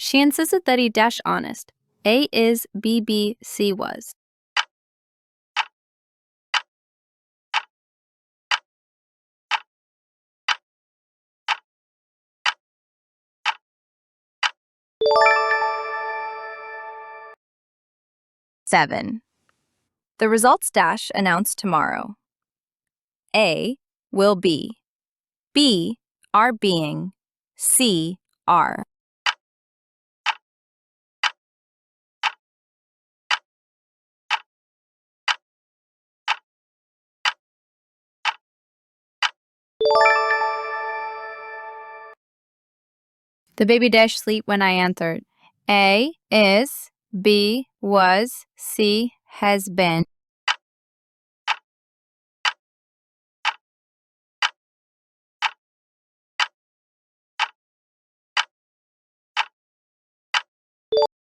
She insisted that he dash honest. A is, B be, C was. Seven. The results dash announced tomorrow. A will be. B are being. C are. The baby dashed sleep when I answered. A is, B was, C has been.